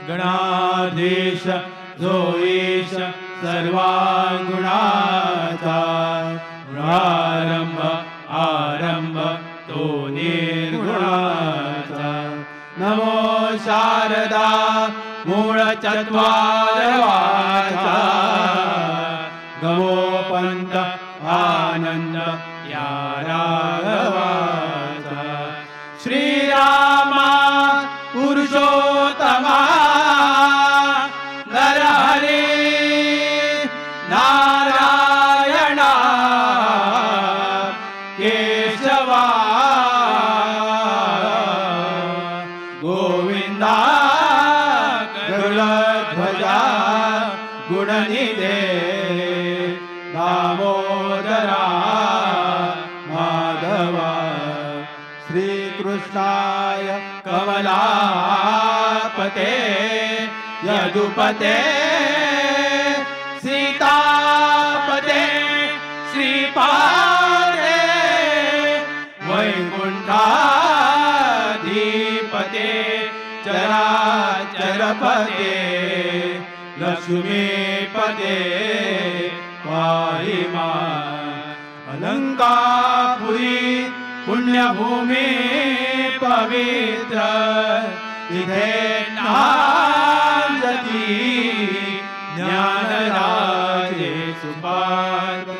गणाधीश जो ईश सर्वांगुणाचा गुणारंभ आरंभ तो निर्गुणाचा नमो शारदा मूळ चत्वारवाचा गमो पंत आनंद या राघवाचा श्रीरामा पुरुषोत्तमा नरहरी नारायणा केशवा गोविंदा गरुडध्वजा गुणनिधे दामोदरा माधवा श्रीकृष्णाय कमलापते यदुपते सीतापते श्रीपादे वैकुंठाधिपते चराचरपते लक्ष्मीपते पाहि मां अलंकापुरी पुण्यभूमी पवित्र तिथे नांदती ज्ञानराजे सुपात्र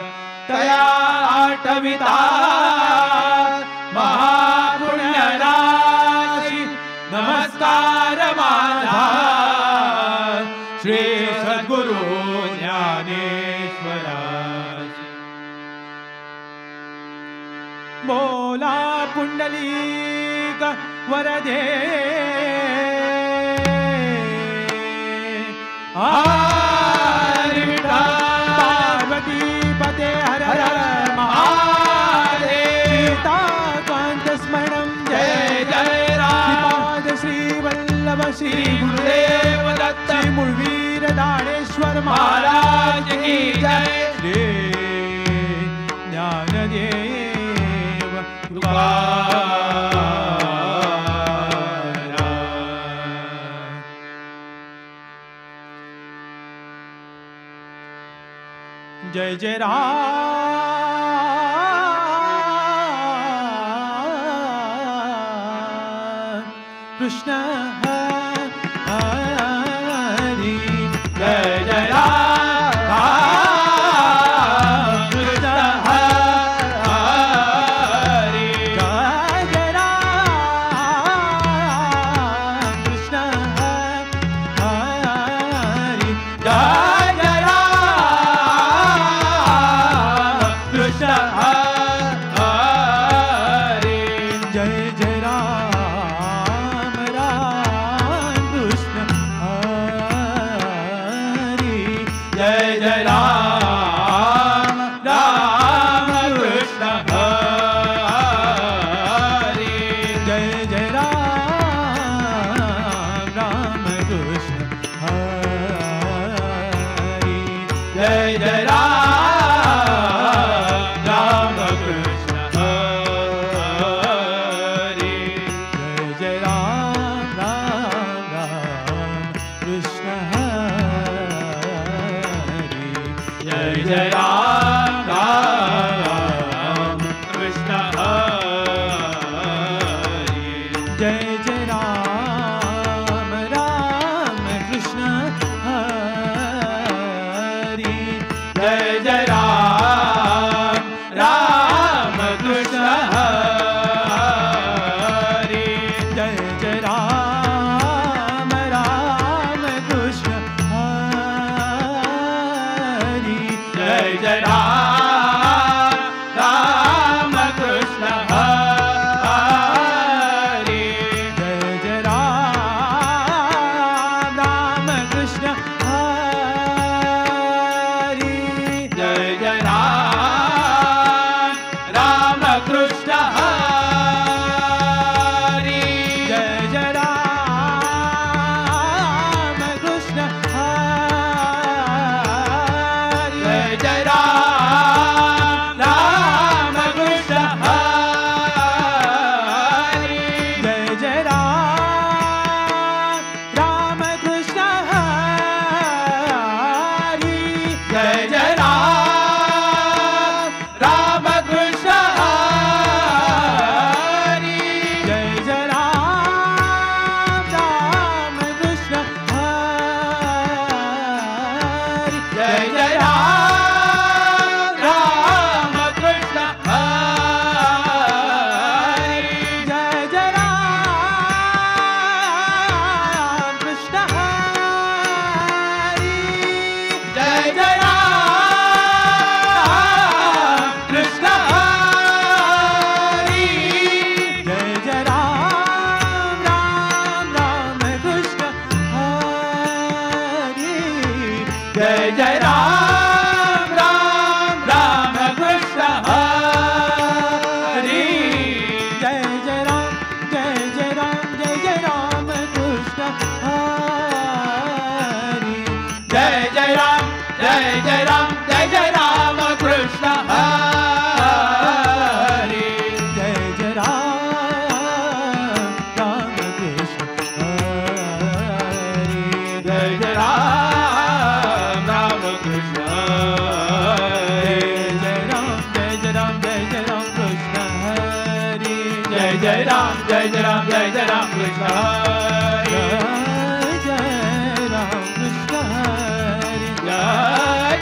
तया आठविता महापुण्यराशी नमस्कार माझा श्री सद्गुरु ज्ञानेश्वरा बोला पुंडलीक वरदे हरि विठ्ठल पार्वती पते हर हर महादेव सीताकांत स्मरणं जय जय राम श्री वल्लभ श्री गुरुदेव दत्त श्री मूळवीर दानेश्वर महाराज की जय श्री ज्ञानदेव जय जय राम कृष्ण हरि जय जय राम कृष्ण हरि जय जय राम कृष्ण हरि जय जय जय राम कृष्ण हरे जय राम कृष्ण हरे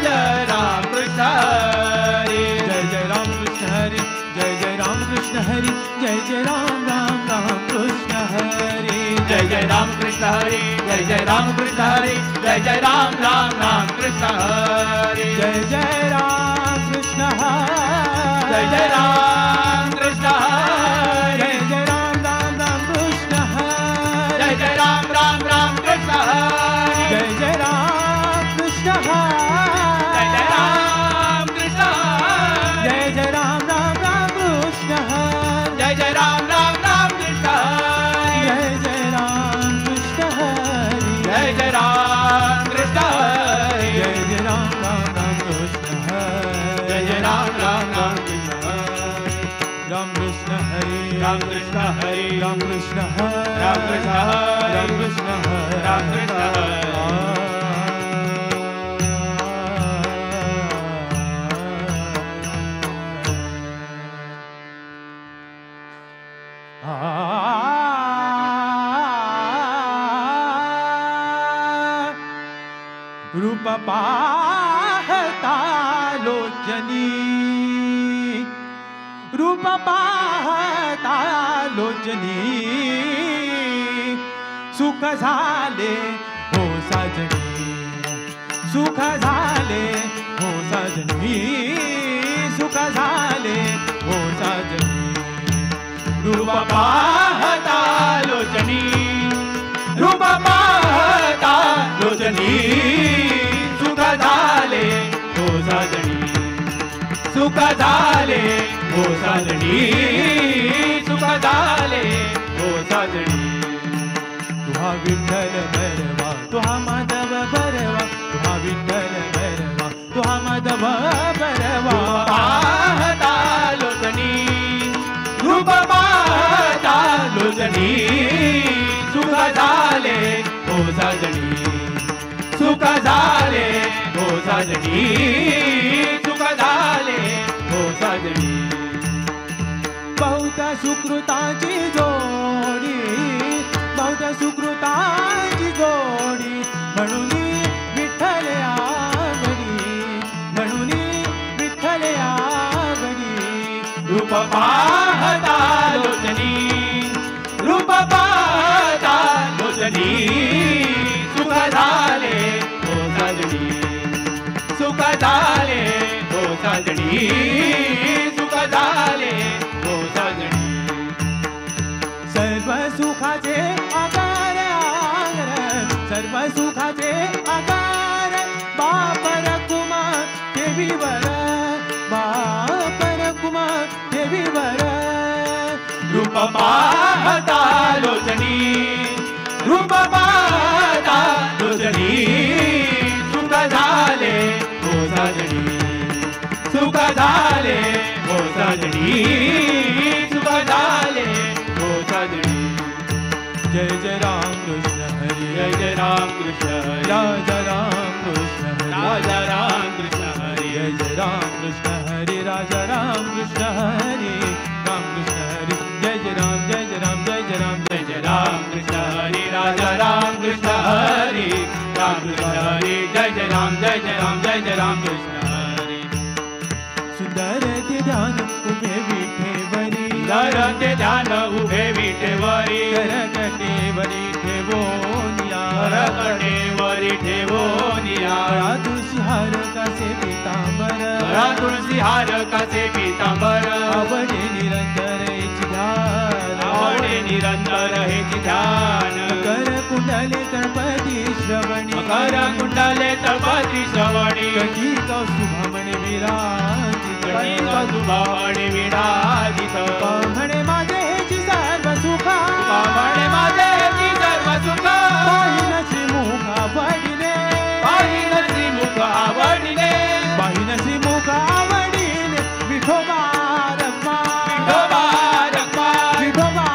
जय राम कृष्ण हरे जय राम कृष्ण हरे जय राम कृष्ण हरे जय राम राम राम कृष्ण हरे जय राम कृष्ण हरे जय राम कृष्ण हरे जय राम राम राम कृष्ण हरे जय राम कृष्ण हरे जय राम कृष्ण हरे जय राम राम राम कृष्ण हरे जय राम राम राम कृष्ण हरे जय राम कृष्ण हरे जय राम कृष्ण हरे जय राम राम राम कृष्ण हरे जय राम राम राम कृष्ण हरे जय राम कृष्ण हरे जय राम कृष्ण हरे जय राम राम राम कृष्ण हरे जय राम राम राम कृष्ण राम कृष्ण हरे राम कृष्ण हरे राम कृष्ण हरे राम कृष्ण हरे राम कृष्ण हरे राम कृष्ण हरे रूप पाहता लोचनी रूप पाहता लोचनी सुख झाले हो साजनी सुख झाले हो साजनी सुख झाले हो साजनी रूप पाहता लोचनी रूप पाहता लोचनी सुख झाले हो साजनी सुख झाले हो साजनी सुख झाले हो साजनी तुहा विठ्ठल बरवा तुहा माधव बरवा तुहा विठ्ठल बरवा तुहा माधव बरवा पाहता लोचनी रूप पाहता लोचनी सुख झाले हो साजनी सुख झाले हो साजनी सुख झाले हो साजनी बहुत सुकृताची जोडी बहुत सुकृताची जोडी म्हणून विठ्ठल आवडी म्हणून विठ्ठल आवडी रूप पाहता लोचनी रूप पाहता लोचनी सुख झाले हो साजनी सुख झाले हो साजनी सुख झाले हो साजनी सर्व सुखाचे आकार आगर सर्व सुखाचे आकार बापर कुमार देवीवर बापर कुमार देवीवर रूप पाहता लोचनी रूप पाहता लोचनी सुख झाले हो साजनी सुख झाले हो साजनी सुख झाले हो साजनी जय राम कृष्ण हरे जय राम कृष्ण हरे राजा राम कृष्ण हरे राजा राम कृष्ण हरे जय राम कृष्ण हरे राजा राम कृष्ण हरे राम कृष्ण हरे जय राम जय राम जय राम जय राम कृष्ण हरे राजा राम कृष्ण हरे राम कृष्ण हरे जय राम जय राम जय राम कृष्ण हरे सुंदर ते ध्यान उभे विठेवरी सुंदर ते ध्यान उभे विठेवरी करकटेवरी ठेवोनिया करकटेवरी ठेवोनिया तुळशी हार कसे पितांबर तुळशी हार कसे पितांबर आवडे निरंतर हेची ध्यान आवडे निरंतर हेची ध्यान कर कुंडले तळपती श्रवणी कर कुंडले तळपती श्रवणी कधी कौस्तुभामणे विराजित कधी कौस्तुभामणे विराजित म्हणे माझे हेची सर्व सुखा म्हणे माझे हेची सर्व सुखा पाहिनची मुख आवडिले पाहिनची मुख आवडिले पाहिनची मुख आवडिले विठोबा रखमा विठोबा रखमा विठोबा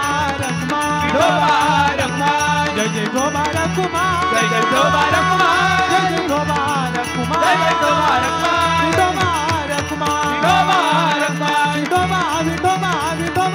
रखमा विठोबा रखमा जय जय विठोबा रखमा जय जय विठोबा रखमा जय जय विठोबा रखमा जय जय विठोबा रखमा विठोबा रखमा विठोबा रखमा विठोबा विठोबा विठोबा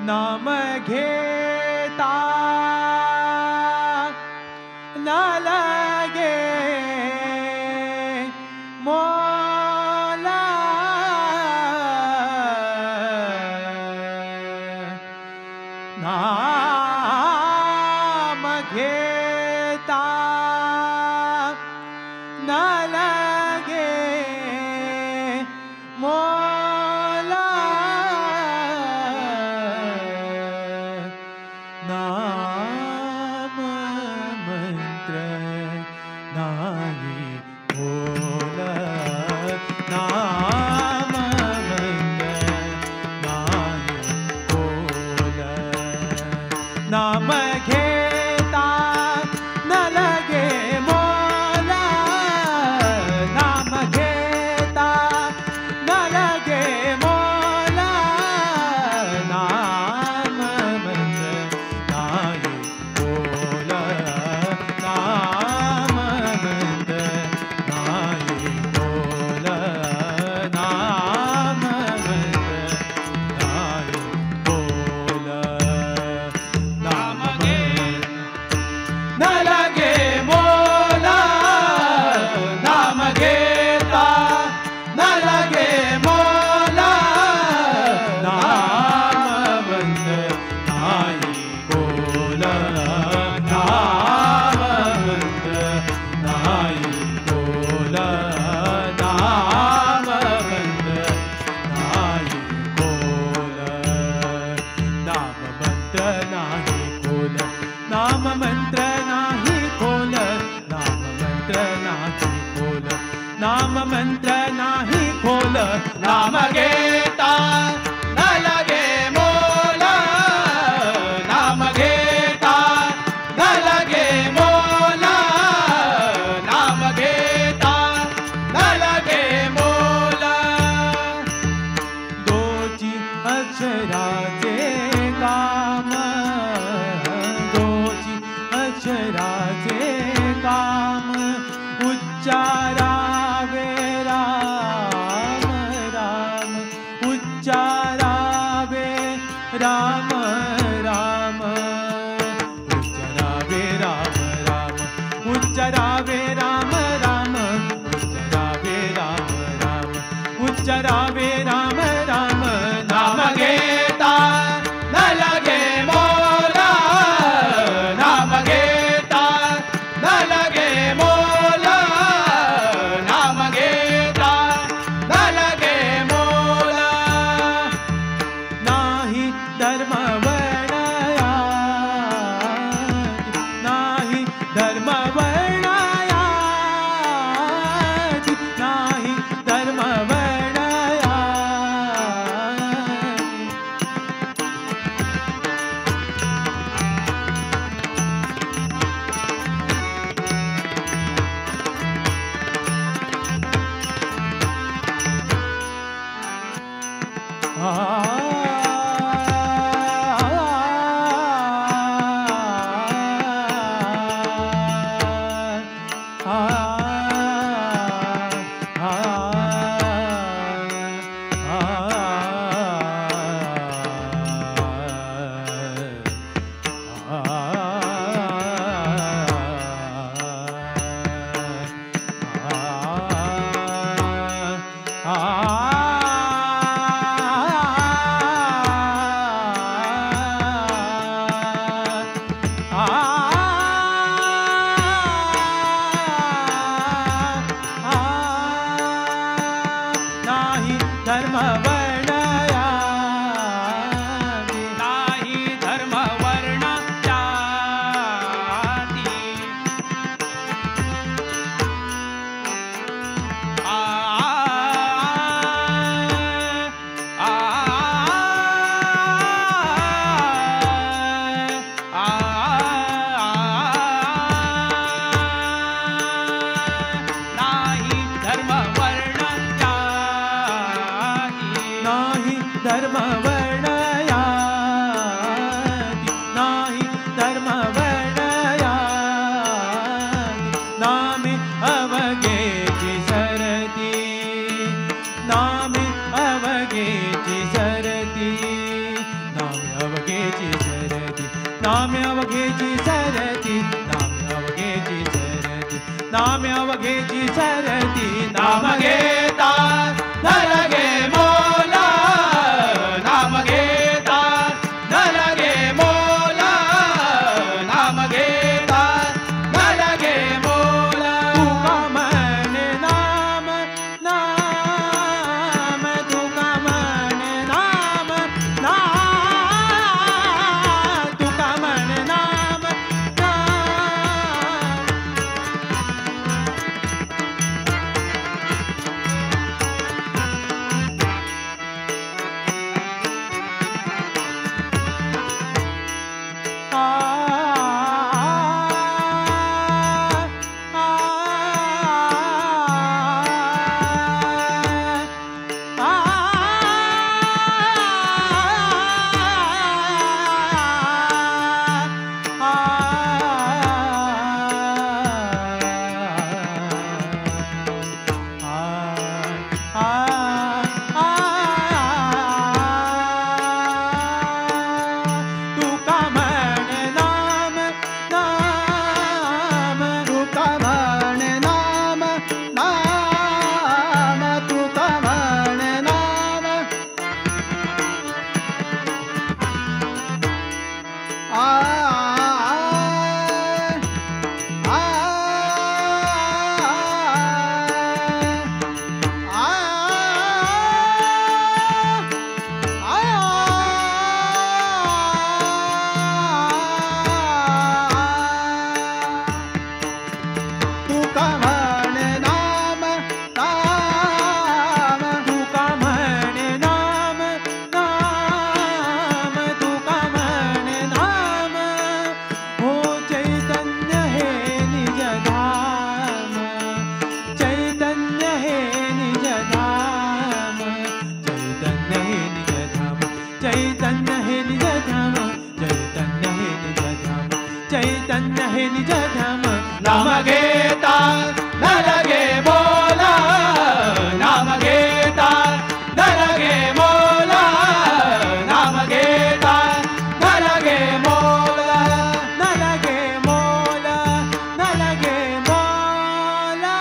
नाम घेता न लगे मोला नाम घेता न लगे मोला नाम मंत्र नाही बोला नाम मंत्र नाही बोला नाम घेता न लगे मोला नाम घेता न लगे मोला नाम मंत्र नाही बोला नाम मंत्र नाही बोला नाम मंत्र नाही बोला नाम न लगे मोला नाम घेता न लगे मोला नाम मंत्र नाही बोला नाम मंत्र नाही बोला नाम मंत्र नाही बोला नाम मंत्र नाही बोला नाम मंत्र नाही खोल नाम मंत्र नाही खोल नाम मंत्र नाही खोल नाम घेता न लगे मोला नाम घेता न लगे मोला नाम घेता न लगे मोला दोची अक्षराचे काम दोची अक्षराचे काम उच्चारावे राम राम उच्चारावे राम राम उच्चारावे राम राम उच्चारावे राम राम उच्चारावे राम राम उच्चारावे राम राम नाम घेता न लगे मोला नाम घेता न लगे मोला नाम घेता न लगे मोला नाही धर्म वर्णयाची नाही धर्म वर्णयाची नाही धर्म वर्णयाची धर्म वर्ण नाही धर्म वर्ण जाती धर्म वर्ण याती नाही धर्म वर्ण याती नामे अवघेची सरती नामे अवघेची सरती नामे अवघेची सरती नामे अवघेची सरती नामे अवघेची सरती नाम घेता धर गे मोला नाम घेता धर गे मोला नाम घेता धर गे मोला तुका म्हणे नाम नाम तुका म्हणे नाम नाम तुका म्हणे नाम चैतन्य हे निज धाम नाम घेता न लगे बोला नाम घेता न लगे बोला नाम घेता न लगे बोला न लगे बोला न लगे बोला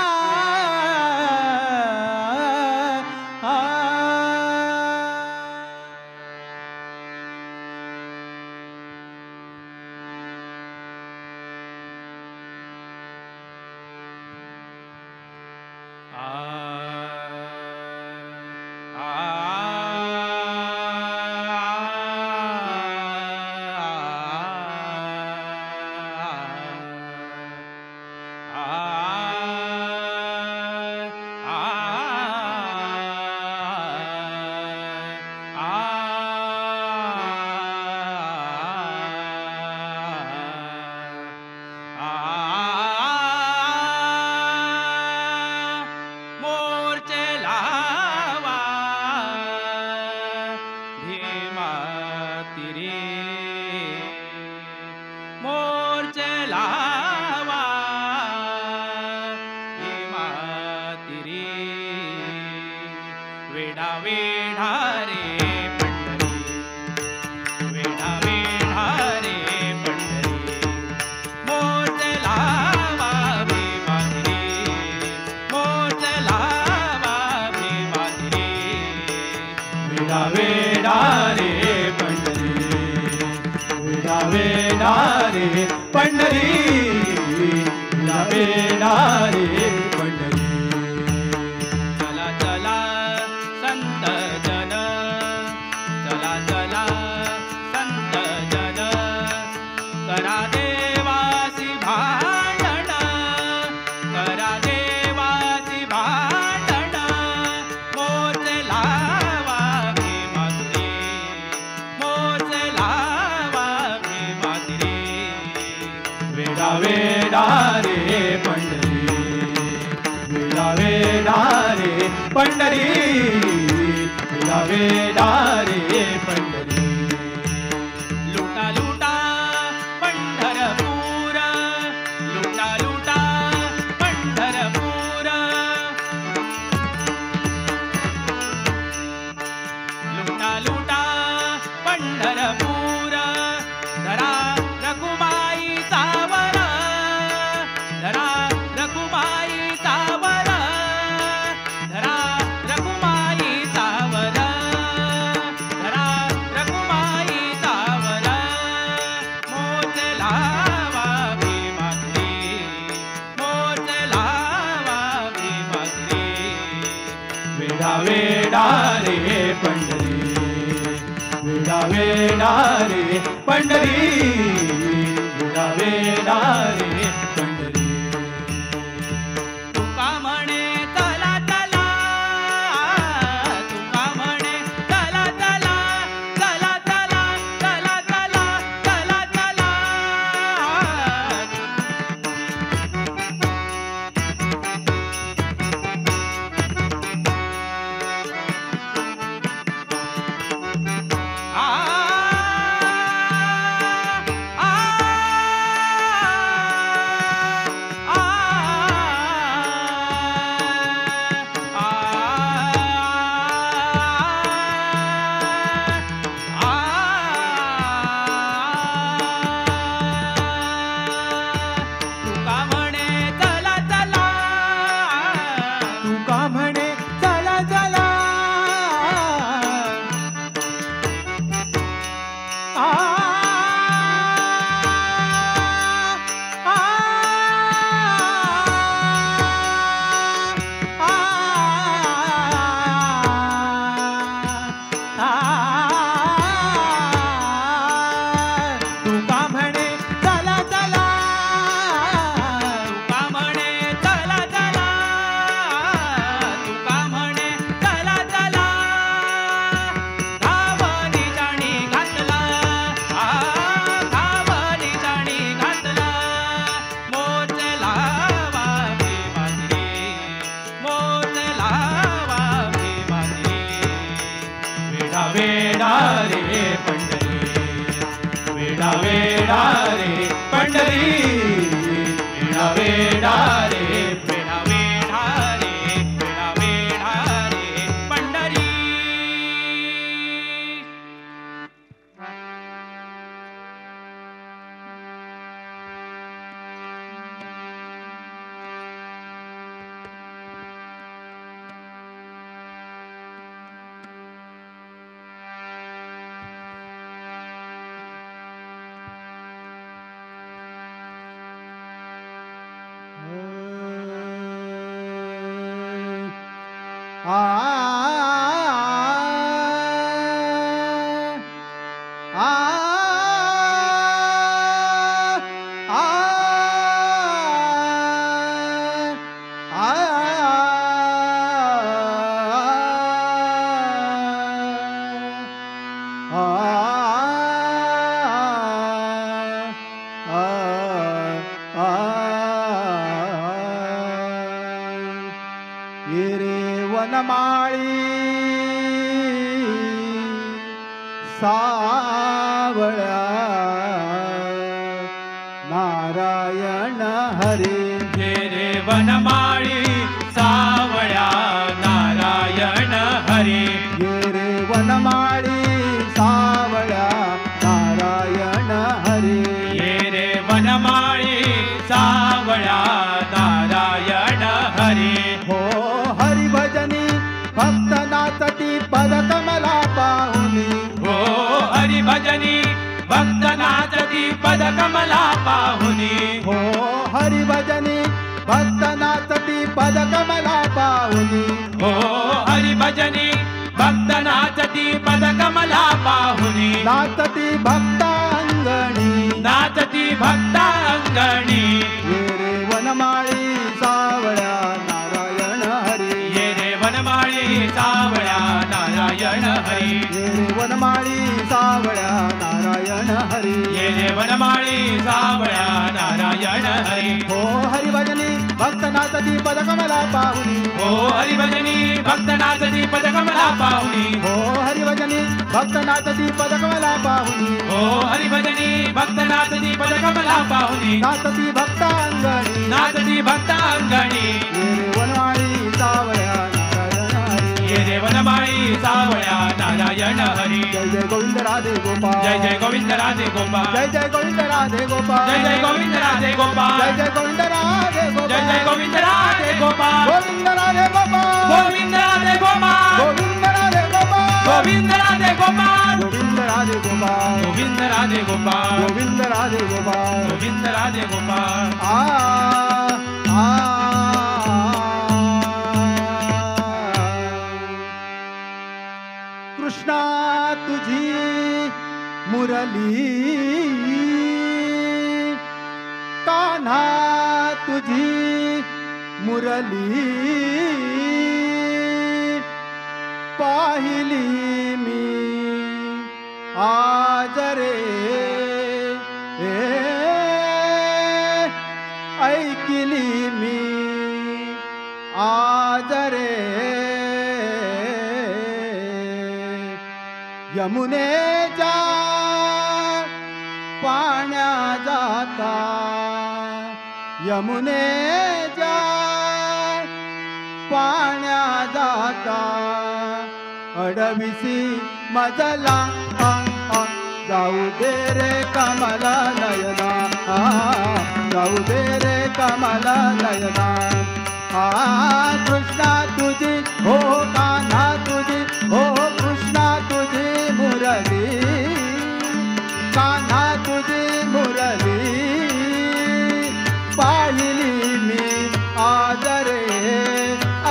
पंढरी पंढरी चला चला संत पंढरी वेडा वेडा रे पंढरी लुटा लुटा पंढरपूर लुटा लुटा पंढरपूर लुटा लुटा पंढरपूर धरा रखुमाई चावर धरा रखुमाई चावर धरा रखुमाई चावर धरा रखुमाई चावर मोज लावा भीमात्री मोज लावा भीमात्री वेडा वेडा रे पंढरी वेडा वेडा रे पंढरी वेडा वेडा रे पंढरी तुका म्हणे चला चला तुका म्हणे चला चला चला चला चला चला चला चला तुका म्हणे चला चला तुका म्हणे चला चला आ आ तुका म्हणे चला चला तुका म्हणे चला चला तुका म्हणे चला चला गावानी जाणी घातला गावानी जाणी घातला मोज लावा भीमात्री मोज लावा भीमात्री वेडा वेडा रे पंढरी वेडा वेडा रे पंढरी वेडा वेडा रे वेडा वेडा रे पंढरी ये रे वनमाळी सावळा नारायण हरी हे रे वनमाळी सावळ्या नारायण हरी ये रे वनमाळी सावळा नारायण हरी ये रे वनमाळी सावळ्या नारायण हरी हो हरिभजनी भक्त नाचती पदकमला पाहुनी हो हरिभजनी भक्त नाचती पदकमला पाहुनी हो हरिभजनी भक्त नाचती पदकमला पाहुनी हो हरिभजनी भक्त नाचती पदकमला पाहुनी नाचती भक्तांगणी नाचती भक्तांगणी ये रे वनमाळी सावळ्या नारायण हरी ये रे वनमाळी सावळ्या नारायण हरी ये रे वनमाळी सावळ्या नारायण हरी ये रे वनमाळी सावळ्या नारायण हरी हो हरिभजनी भक्त नाचती पदकमला पाहुनी हो हरिभजनी भक्तनाथजी पदकमला पाहुनी हो हरिभजनी भक्तनाथजी पदकमला पाहुनी हो हरिभजनी भक्तनाथजी पदकमला पाहुनी नाचती भक्तांगणी नाचती भक्तांगणी ये रे वनमाळी सावळ्या ये रे वनमाळी सावळ्या नारायण नारायण हरी हरी जय जय गोविंद राधे गोपाल जय जय गोविंद राधे गोपाल जय जय गोविंद राधे गोपाल जय जय गोविंद राधे गोपाल जय जय गोविंद राधे गोपाल जय जय गोविंद राधे गोपाल गोविंद राधे गोपाल गोविंद राधे गोपाल गोविंद राधे गोपाल गोविंद राधे गोपाल गोविंद राधे गोपाल गोविंद राधे गोपाल गोविंद राधे गोपाल गोविंद राधे गोपाल कृष्णा तुझी मुरली कान्हा तुझी मुरली पाहिली मी आज रे ऐकली मी आज रे यमुनेच्या पाण्या जाता यमुनेच्या पाण्या जाता अडविसी मजला जाऊ दे रे कमला नयना जाऊ दे रे कमला नयना कृष्णा तुझी हो कान्हा तुझी हो कृष्णा तुझी मुरली कान्हा तुझी मुरली पाहिली मी आज रे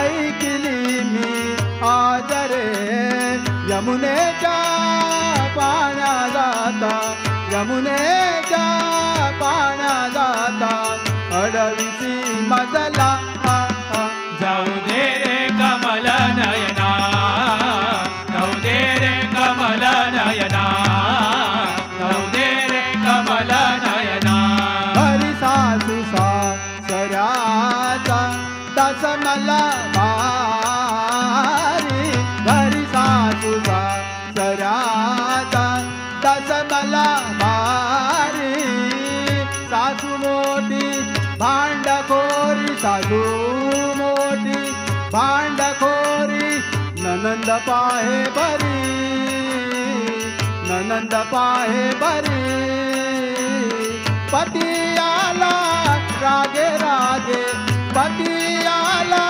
ऐकली मी आज रे यमुनेच्या पाण्या जाता यमुनेच्या पाण्या जाता अडविसी मजला जाऊ दे रे कमल नयना जाऊ दे रे कमल नयना जाऊ दे रे कमल नयना हरी सासू सासऱ्याचा दास मला भारी हरी सासू सासऱ्याचा दास मला भारी सासू मोठी भांडखोरी सासू मोठी भांडखोरी ननंद पाहे बरी ननंद पाहे बरी पती आला रागे रागे पती आला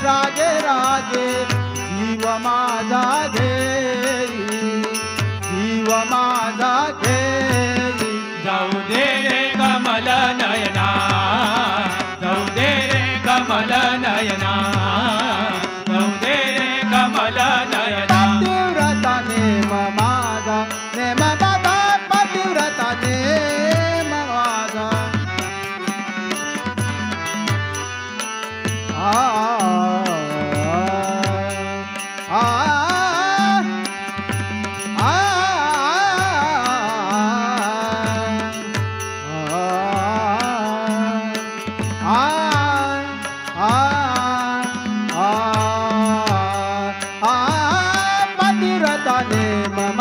रागे रागे जीव माझा घेई जीव माझा घेई जाऊ दे रे कमल नयना जाऊ दे रे कमल नयना जाऊ दे रे कमल नयना पतिव्रता नेम माझा नेम माझा पतिव्रता नेम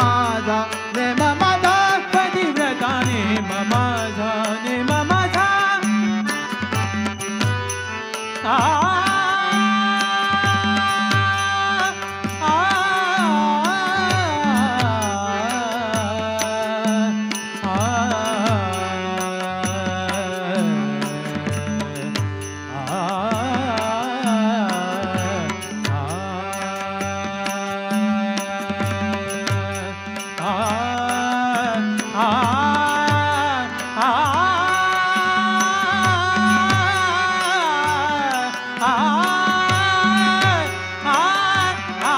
माझा पतिव्रता नेम माझा नेम माझा पतिव्रता नेम माझा नेम माझा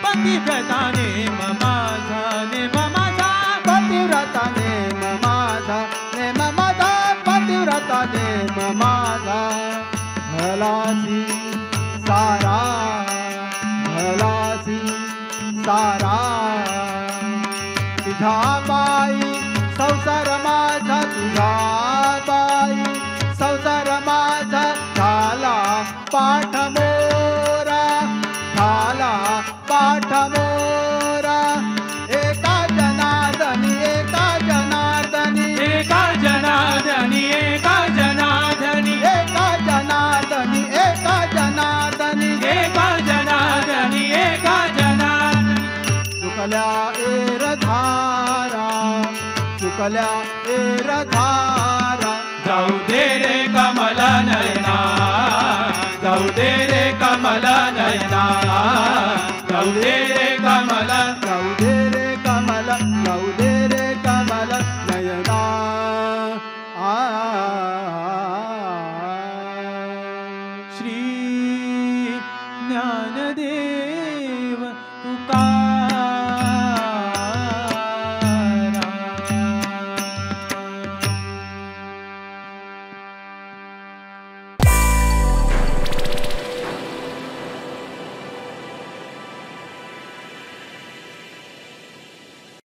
पतिव्रता नेम माझा नेम माझा पतिव्रता नेम माझा नेम माझा पतिव्रता नेम माझा भलासी सारा भलासी सारा तुझ्या बाई संसार माझा तुझ्या बाई संसार माझा चुकल्या एरधारा, चुकल्या एरधारा.